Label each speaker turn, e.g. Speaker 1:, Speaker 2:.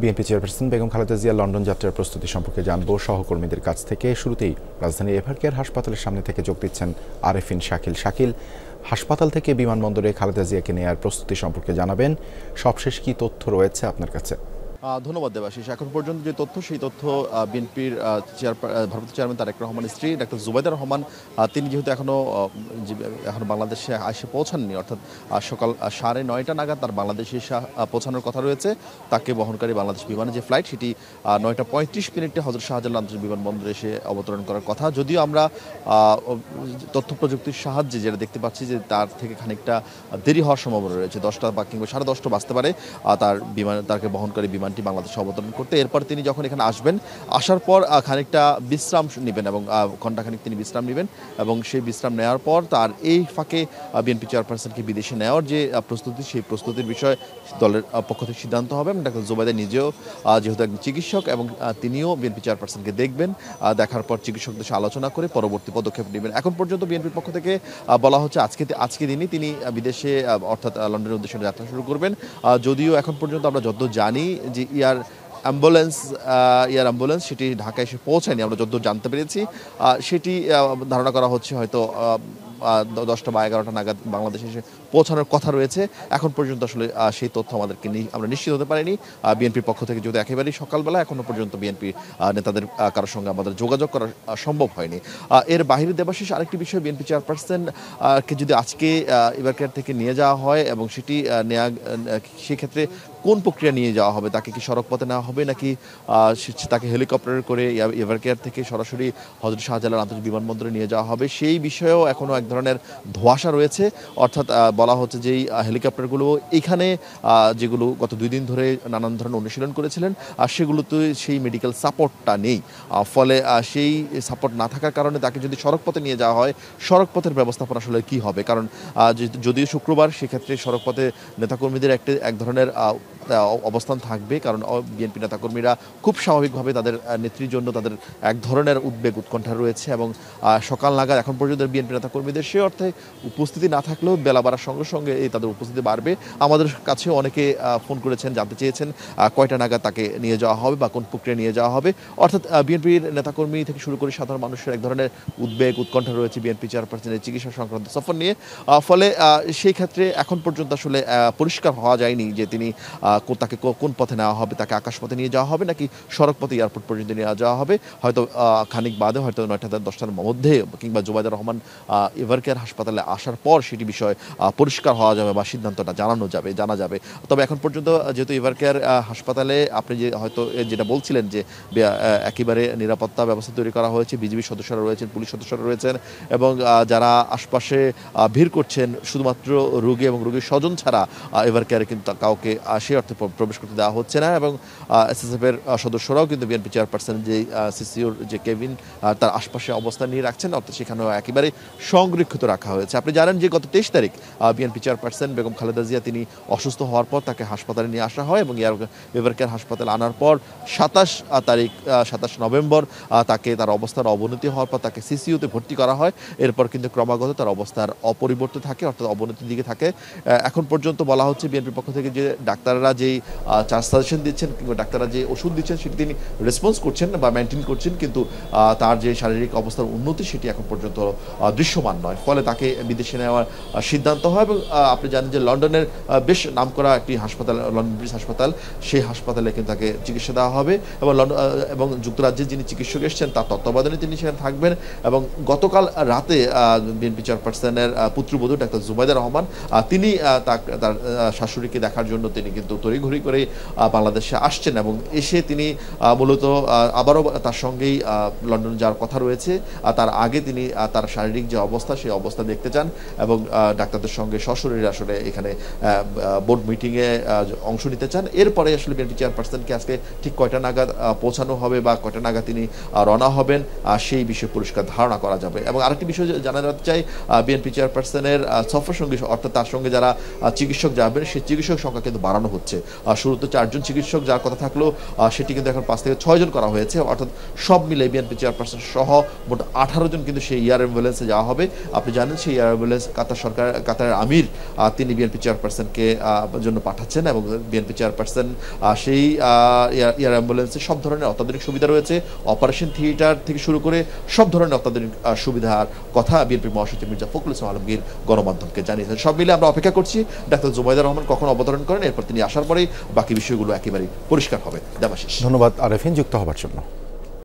Speaker 1: BNP chairperson Begum Khaleda Zia London যাত্রার প্রস্তুতি সম্পর্কে জানবো সহকর্মীদের কাছ থেকে। শুরুতেই রাজধানীর এভারকেয়ার হাসপাতালের সামনে থেকে যোগ দিচ্ছেন আরেফিন শাকিল। শাকিল, হাসপাতাল থেকে বিমানবন্দরে খালেদা জিয়াকে নেয়ার প্রস্তুতি সম্পর্কে জানাবেন, সবশেষ কি তথ্য রয়েছে আপনার কাছে?
Speaker 2: ধন্যবাদ দেবাশিস। এখন পর্যন্ত যে তথ্য, সেই তথ্য বিএনপির ভারপ্রাপ্ত চেয়ারম্যান তারেক রহমানের স্ত্রী ডাক্তার জুবাইদা রহমান, তিনি যেহেতু এখনো বাংলাদেশে এসে পৌঁছাননি, অর্থাৎ সকাল 9:30 নাগাদ তার বাংলাদেশে এসে পৌঁছানোর কথা রয়েছে। তাকে বহনকারী বাংলাদেশ বিমানের যে ফ্লাইট, সেটি 9:35 হজরত শাহজালাল আন্তর্জাতিক বিমানবন্দরে এসে অবতরণ করার কথা। যদিও আমরা তথ্য প্রযুক্তির সাহায্যে যেটা দেখতে পাচ্ছি যে তার থেকে খানিকটা দেরি হওয়ার সম্ভাবনা রয়েছে, 10টা বা কিংবা 10:30 বাজতে পারে তাকে বহনকারী বিমানটি বাংলাদেশে অবতরণ করতে। এরপর তিনি যখন এখানে আসবেন, আসার পর খানিকটা বিশ্রাম নেবেন এবং ঘণ্টাখানিক তিনি বিশ্রাম নেবেন, এবং সেই বিশ্রাম নেওয়ার পর তার এই ফাঁকে বিএনপি চেয়ারপারসনকে বিদেশে নেওয়ার যে প্রস্তুতি, সেই প্রস্তুতির বিষয়ে দলের পক্ষ থেকে সিদ্ধান্ত হবে। ডাক্তার জুবাইদা নিজেও যেহেতু একজন চিকিৎসক, এবং তিনিও বিএনপি চেয়ারপারসনকে দেখবেন, দেখার পর চিকিৎসকদের সাথে আলোচনা করে পরবর্তী পদক্ষেপ নেবেন। এখন পর্যন্ত বিএনপির পক্ষ থেকে বলা হচ্ছে আজকে দিনই তিনি বিদেশে, অর্থাৎ লন্ডনের উদ্দেশ্যে যাত্রা শুরু করবেন। যদিও এখন পর্যন্ত আমরা যতদূর জানি যে এয়ার অ্যাম্বুলেন্স সেটি ঢাকায় এসে পৌঁছায়নি, আমরা যতদূর জানতে পেরেছি। সেটি ধারণা করা হচ্ছে হয়তো 10টা বা 11টা নাগাদ বাংলাদেশে এসে পৌঁছানোর কথা রয়েছে। এখন পর্যন্ত আসলে সেই তথ্য আমাদেরকে আমরা নিশ্চিত হতে পারিনি। বিএনপির পক্ষ থেকে যেহেতু একেবারেই সকালবেলা, এখনো পর্যন্ত বিএনপি নেতাদের কারোর সঙ্গে আমাদের যোগাযোগ করা সম্ভব হয়নি। এর বাইরে দেবাশিস, আরেকটি বিষয়, বিএনপি চেয়ারপারসন কে যদি আজকে এভারকেয়ার থেকে নিয়ে যাওয়া হয়, এবং সেটি সেক্ষেত্রে কোন প্রক্রিয়া নিয়ে যাওয়া হবে, তাকে কি সড়ক পথে নেওয়া হবে, নাকি তাকে হেলিকপ্টারে করে এভারকেয়ার থেকে সরাসরি হযরত শাহজালাল আন্তর্জাতিক বিমানবন্দরে নিয়ে যাওয়া হবে, সেই বিষয়েও এখনও এক ধরনের ধোঁয়াশা রয়েছে। অর্থাৎ বলা হচ্ছে যে এই হেলিকপ্টারগুলো এখানে যেগুলো গত 2 দিন ধরে নানান ধরনের অনুশীলন করেছিলেন, সেগুলোতে সেই মেডিকেল সাপোর্টটা নেই। ফলে সেই সাপোর্ট না থাকার কারণে তাকে যদি সড়কপথে নিয়ে যাওয়া হয়, সড়কপথের ব্যবস্থাপনা আসলে কী হবে? কারণ যদিও শুক্রবার, সেক্ষেত্রে সড়কপথে নেতাকর্মীদের এক ধরনের অবস্থান থাকবে, কারণ বিএনপি নেতাকর্মীরা খুব স্বাভাবিকভাবে তাদের নেত্রীর জন্য তাদের এক ধরনের উদ্বেগ উৎকণ্ঠা রয়েছে, এবং সকাল নাগাদ এখন পর্যন্ত বিএনপি নেতাকর্মীদের সে অর্থে উপস্থিতি না থাকলেও বেলা বাড়ার সঙ্গে সঙ্গে তাদের উপস্থিতি বাড়বে। আমাদের কাছে অনেকে ফোন করেছেন, জানতে চেয়েছেন কয়টা নাগাদ তাকে নিয়ে যাওয়া হবে বা কোন প্রক্রিয়া নিয়ে যাওয়া হবে। অর্থাৎ বিএনপির নেতাকর্মী থেকে শুরু করে সাধারণ মানুষের এক ধরনের উদ্বেগ উৎকণ্ঠা রয়েছে বিএনপি চেয়ারপারসনের চিকিৎসা সংক্রান্ত সফর নিয়ে। ফলে সেই ক্ষেত্রে এখন পর্যন্ত আসলে পরিষ্কার হওয়া যায়নি যে তিনি তাকে কোন পথে নেওয়া হবে, তাকে আকাশপথে নিয়ে যাওয়া হবে নাকি সড়ক পথে এয়ারপোর্ট পর্যন্ত নিয়ে যাওয়া হবে। হয়তো খানিক বাদে, হয়তো 9টা-10টার মধ্যে কিংবা জুবাইদা রহমান এভারকেয়ার হাসপাতালে আসার পর সেটি বিষয় পরিষ্কার হওয়া যাবে বা সিদ্ধান্তটা জানা যাবে। তবে এখন পর্যন্ত যেহেতু এভারকেয়ার হাসপাতালে আপনি হয়তো যেটা বলছিলেন যে একেবারে নিরাপত্তা ব্যবস্থা তৈরি করা হয়েছে, বিজিবি সদস্যরা রয়েছেন, পুলিশ সদস্যরা রয়েছেন, এবং যারা আশপাশে ভিড় করছেন, শুধুমাত্র রোগী এবং রোগীর স্বজন ছাড়া এভারকেয়ারে কিন্তু কাউকে সে অর্থে প্রবেশ করতে দেওয়া হচ্ছে না। এবং এসএসএফের সদস্যরাও কিন্তু বিএনপি চেয়ারপারসন যে সিসিওর যে কেবিন, তার আশপাশে অবস্থান নিয়ে রাখছেন, অর্থাৎ সেখানেও একেবারে সংরক্ষিত রাখা হয়েছে। আপনি জানেন যে গত 23 তারিখ বিএনপি চেয়ারপারসন বেগম খালেদা জিয়া তিনি অসুস্থ হওয়ার পর তাকে হাসপাতালে নিয়ে আসা হয়, এবং এভারকেয়ার হাসপাতালে আনার পর 27 নভেম্বর তাকে তার অবস্থার অবনতি হওয়ার পর তাকে সিসিইউতে ভর্তি করা হয়। এরপর কিন্তু ক্রমাগত তার অবস্থার অপরিবর্তিত থাকে, অর্থাৎ অবনতির দিকে থাকে। এখন পর্যন্ত বলা হচ্ছে বিএনপির পক্ষ থেকে যে ডাক্তাররা যেই সাজেশন দিচ্ছেন কিংবা ডাক্তাররা যে ওষুধ দিচ্ছেন, সেটি তিনি রেসপন্স করছেন বা মেনটেন করছেন, কিন্তু তার যে শারীরিক অবস্থার উন্নতি সেটি এখন পর্যন্ত দৃশ্যমান নয়। ফলে তাকে বিদেশে নেওয়ার সিদ্ধান্ত হয়। এবং আপনি জানেন যে লন্ডনের বেশ নামকরা একটি হাসপাতাল, লন্ডন ব্রিজ হাসপাতাল, সেই হাসপাতালে কিন্তু তাকে চিকিৎসা দেওয়া হবে, এবং যুক্তরাজ্যের যিনি চিকিৎসক এসেছেন তার তত্ত্বাবধানে তিনি সেখানে থাকবেন। এবং গতকাল রাতে বিএনপি চেয়ারপারসনের পুত্রবধূ ডাক্তার জুবাইদা রহমান তিনি তার শাশুড়িকে দেখার জন্য তিনি কিন্তু তড়িঘড়ি করে বাংলাদেশে আসছেন, এবং এসে তিনি মূলত আবারও তার সঙ্গেই লন্ডন যাওয়ার কথা রয়েছে। তার আগে তিনি তার শারীরিক যে অবস্থা, সেই অবস্থা দেখতে চান, এবং ডাক্তারদের সঙ্গে সশরীরে আসলে এখানে বোর্ড মিটিংয়ে অংশ নিতে চান। এরপরে আসলে বিএনপি চেয়ারপারসনকে আজকে ঠিক কয়টা নাগাদ পৌঁছানো হবে বা কয়টা নাগাদ তিনি রওনা হবেন, সেই বিষয়ে পরিষ্কার ধারণা করা যাবে। এবং আরেকটি বিষয় জানা যাতে চাই, বিএনপি চেয়ারপারসনের সফর সঙ্গী, অর্থাৎ তার সঙ্গে যারা চিকিৎসক যাবেন, সেই চিকিৎসক সংখ্যা কিন্তু বাড়ানো হচ্ছে। শুরুতে 4 জন চিকিৎসক যার কথা থাকলো সেটি কিন্তু এখন 5 থেকে 6 জন করা হয়েছে, অর্থাৎ সব মিলে বিএনপি চেয়ারপারসন সহ মোট 18 জন কিন্তু সেই এয়ার অ্যাম্বুলেন্সে যাওয়া হবে। আপনি জানেন সেই এয়ার অ্যাম্বুলেন্স কাতারের আমির তিনি বিএনপি চেয়ারপারসনকে জন্য পাঠাচ্ছেন এবং বিএনপি চেয়ারপারসন সেই এয়ার অ্যাম্বুলেন্সে সব ধরনের অত্যাধুনিক সুবিধা রয়েছে, অপারেশন থিয়েটার থেকে শুরু করে সব ধরনের অত্যাধুনিক সুবিধার কথা বিএনপি মহাসচিব মির্জা ফখরুল ইসলাম আলমগীর গণমাধ্যমকে জানিয়েছেন। সব মিলে আমরা অপেক্ষা করছি ডাক্তার জুবাইদা রহমান কখন অবতরণ করেন, এরপর তিনি আসার পরেই বাকি বিষয়গুলো একেবারেই পরিষ্কার হবে। দেবাশিস,
Speaker 1: ধন্যবাদ আরেফিন যুক্ত হবার জন্য।